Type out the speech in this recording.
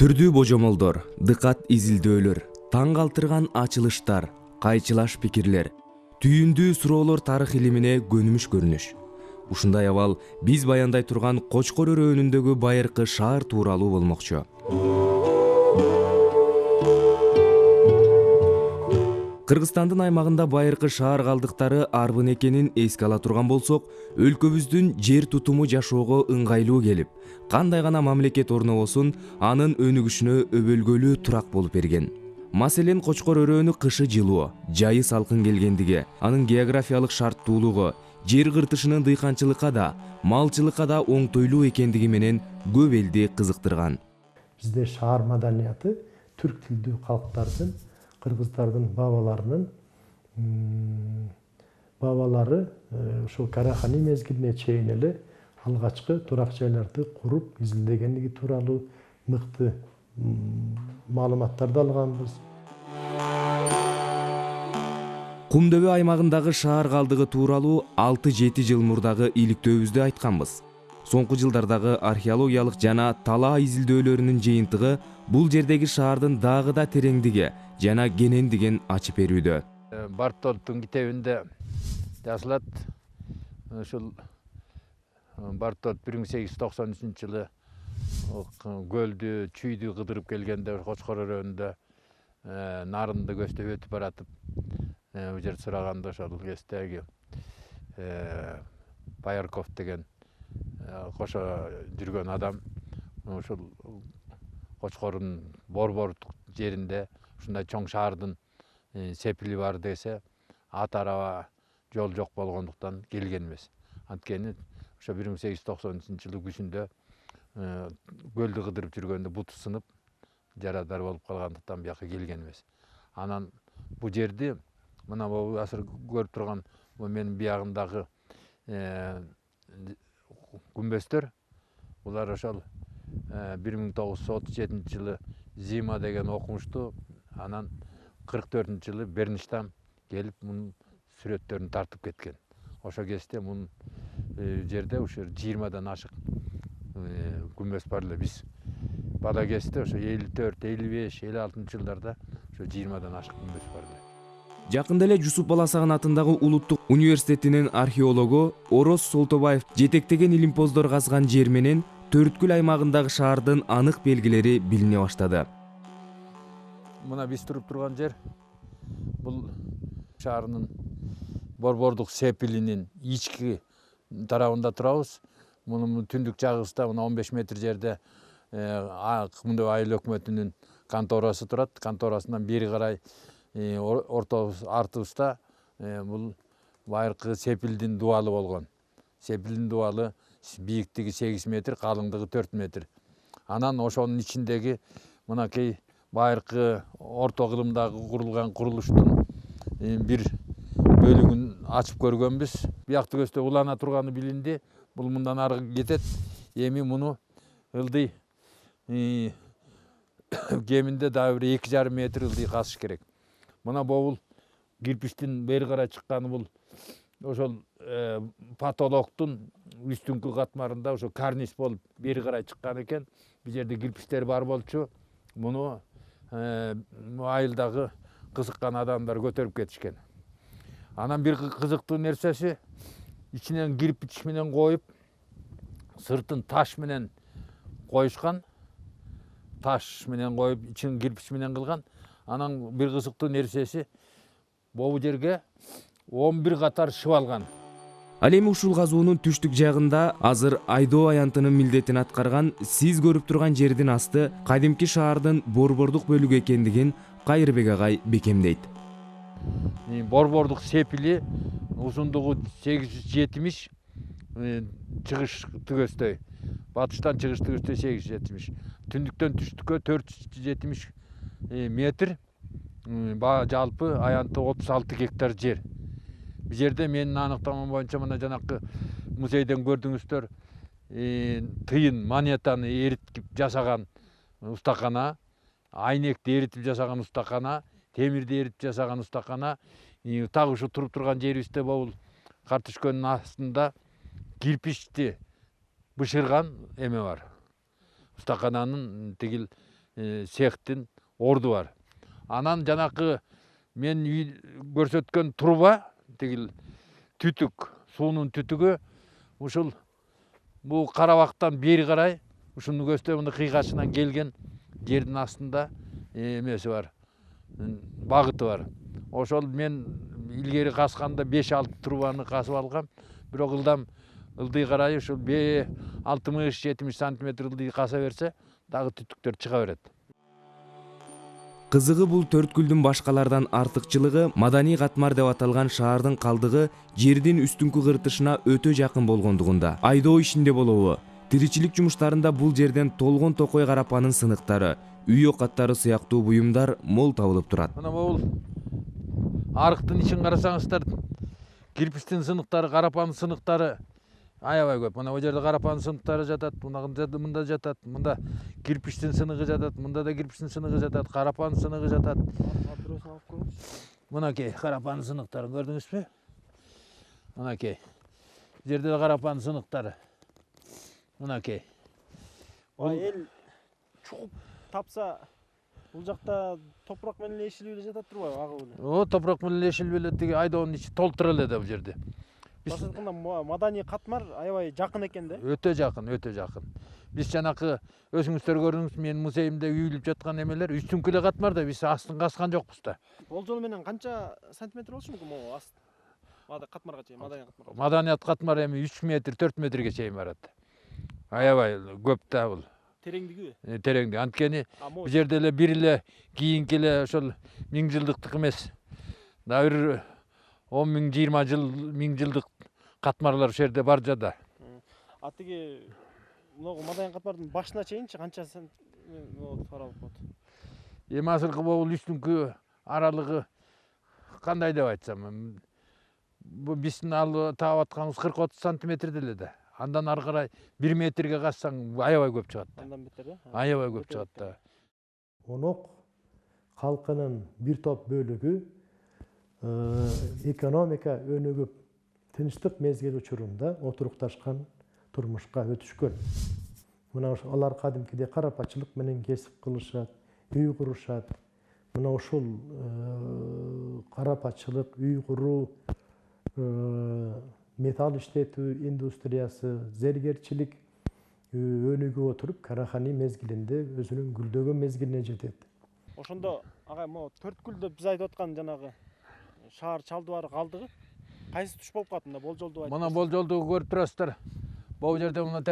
Түрдүү божомолдор, дыкат изилдөөлөр, таң калтырган ачылыштар, кайчылаш пикирлер, түйүндүү суроолор тарых илимине көнүмүш көрүнүш. Ушундай абал биз баяндай турган Кочкор өрөөнүндөгү байыркы шаар тууралуу болмокчу. Кыргызстандын аймагында байыркы шаар калдыктары арбын экенин эске ала турган болсок, өлкөбүздүн жер тутуму жашоого ыңгайлуу келип, кандай гана мамлекет орнобосун, анын өнүгүшүнө өбөлгөлүү турак болуп берген. Маселен, Кочкор өрөөнү кышы жылуу, жайы салкын келгендиги, анын географиялык шарттуулугу, жер кыртышынын дыйканчылыкка да, малчылыкка да оңтойлуу экендиги менен көп элди кызыктырган. Бизде шаар маданияты түрк тилдүү калктардын, кыргыздардын бабалары ошол Карахани мезгилине чейин эле алгачкы турак жайларды куруп изилдегендиги тууралуу мыкты маалыматтарды алганбыз. Кумдөбө аймагындагы шаар калдыгы тууралуу 6-7 жыл мурдагы иликтөөбүздө айтканбыз. Соңку жылдардагы археологиялык жана талаа изилдөөлөрүнүн жыйынтыгы бул жердеги шаардын дагы да тереңдиги жана кенендигин ачып берүүдө. Бартолттун китебинде жазылат. Ушул Бартолт 1893-жылы көлдү, чүйдү кыдырып келгенде Кочкор өрөөнүндө нарынды көздөп өтүп баратып, бул жер сураганда ошол кездеги Баярков деген кошо жүргөн адам ушул Кочкордун борбордук жеринде ушундай чоң шаардын сепили бар десе, ат араба жол жок болгондуктан келген эмес. Анткени ошо 1893-жылы күзүндө көлдү кыдырып жүргөндө буту сынып, жарадар болуп калгандыктан бияка келген эмес. Анан бул жерди мына бул азыр көрүп турган менин биягындагы күмбөздөр, булар ошол 1937-жылы Зима деген окумушту, анан 44-жылы Бернштам келип мунун сүрөттөрүн тартып кеткен. Ошол кезде мунун жерде ошо 20-дан ашык күмбөз бар эле. Биз бала кезде ошо 54, 55, 56-жылдарда ошо 20-дан ашык күмбөз бар эле. Жакында эле Жусуп Баласагын атындагы Улуттук университетинин археологу Ороз Солтобаев жетектеген илимпоздор казган жер менен Төрткүл аймагындагы шаардын анык белгилери билине баштады. Мына биз туруп турган жер бул шаарынын борбордук сепилинин ички тарабында турабыз. Мунун түндүк жагыбызда мына 15 метр жерде Кумдөбө айыл өкмөтүнүн конторасы турат. Конторасынан бери карай артыбызда бул байыркы сепилдин дубалы болгон. Сепилдин дубалы бийиктиги 8 метр, калыңдыгы 4 метр. Анан ошонун ичиндеги мынакей байыркы орто кылымдагы курулган курулуштун бир бөлүгүн ачып көргөнбүз. Биякты көстө улана турганы билинди. Бул мындан аркы кетет. Эми муну ылдый кеминде дагы бир 2,5 метр ылдый казыш керек. Мына бул кирпичтин бери карай чыкканы бул ошол потолоктун үстүңкү катмарында ошо карниз болуп бери карай чыккан экен. Бул жерде кирпичтер бар болчу. Муну айылдагы кызыккан адамдар көтөрүп кетишкен. Анан бир кызыктуу нерсеси, ичинен кирпич менен коюп, сыртын таш менен коюшкан. Таш менен коюп, ичин кирпич менен кылган. Анан бир кызыктуу нерсеси, бул жерге 11 катар шып алган. Ал эми ушул казуунун түштүк жагында азыр айдоо аянтынын милдетин аткарган сиз көрүп турган жердин асты кадимки шаардын борбордук бөлүгү экендигин Кайырбек агай бекемдейт. Борбордук сепили узундугу 870, чыгыш төгөстөй. Батыштан чыгыш төгөстөй 870. Түндүктөн түштүккө 470 метр. Жалпы аянты 36 гектар жер. Бул жерде менин аныктамам боюнча мына жанакы музейден көрдүңүздөр, тыйын монетаны эритип жасаган устакана, айнекти эритип жасаган устакана, темирди эритип жасаган устакана, так ушу туруп турган жерибизде бул картөшкөнүн астында кирпичти бышырган эме бар. Устакананын тигил цехтин орду бар. Анан жанакы мен көрсөткөн труба тигил түтүк, суунун түтүгү ушул бул Карабактан бери карай ушуну көстөбүнүн кыйгачынан келген жердин астында эмеси бар, багыты бар. Ошол мен илгери касканда 5-6 трубаны касып алгам. Бирок ылдый карай ушул 60-70 сантиметр ылдый каса берсе, дагы түтүктөр чыга берет. Кызыгы бул Төрткүлдүн башкалардан артыкчылыгы маданий катмар деп аталган шаардын калдыгы жердин үстүңкү кыртышына өтө жакын болгондугунда. Айдоо ишинде болобу, тиричилик жумуштарында бул жерден толгон токой карапанын сыныктары, үй окаттары сыяктуу буюмдар мол табылып турат. Мына бул арыктын ичин карасаңыздар, кирпичтин сыныктары, карапанын сыныктары аябай көп. Мына бул жерде карапанын сыныктары жатат, мында жатат, мында кирпичтин сыныгы жатат, мында да кирпичтин сыныгы жатат, карапанын сыныгы жатат. Мынакей карапанын сыныктарын көрдүңүзбү? Мынакей. Бул жерде да карапанын сыныктары. Мынакей. Эл чукуп тапса, бул жакта топурак менен эле эшилип эле жатат турбайбы, агып эле? Топурак менен эле эшилип эле тиги айдоонун ичи толтура эле да бул жерде. Башка айтканда маданий катмар аябай жакын экен да? Өтө жакын, өтө жакын. Биз жанакы өзүңүздөр көрдүңүз, менин музейимде үйүлүп жаткан эмелер үстүңкү эле катмар да, биз астын каскан жокпуз да. Болжол менен канча сантиметр болушу мүмкүн могу аст? Катмарга чейин, маданий катмарга. Маданият катмар эми 3 метр, 4 метрге чейин барат. Аябай көп да бул. Тереңдиги? Тереңди. Анткени бул жерде эле бир эле кийинки эле ошол 1000 жылдыктык эмес. Да бир 10 миң, 20 жыл, 1000 жылдык катмарлар ошол жерде бар жада. Тиги мына маданий катмардын башына чейинчи канча таралып болот? Эми азыркы бул үстүңкү аралыгы кандай деп айтсам, бу биздин алып таап атканыбыз 40-30 сантиметр деле да. Андан ары карай 1 метрге кассаң аябай көп чыгат. Андан бетер да? Аябай көп чыгат да. Онок халкынын бир топ бөлүгү экономика өнүгүп тынчтык мезгил учурунда отурукташкан турмушка өтүшкөн. Мына алар кадимкидей карапачылык менен кесип кылышат, үй курушат. Мына ушул карапачылык, үй куруу, металл иштетүү индустриясы, зергерчилик өнүгүп отуруп, Карахани мезгилинде өзүнүн гүлдөгөн мезгилине жетет. Ошондо агай могу Төрткүлдө биз айтып аткан жанагы шаар чалдыбары калдыгы кайсы туш болуп калат мында болжолду айтыңыз. Мына болжолду көрүп турасыздар. Бул жерде мына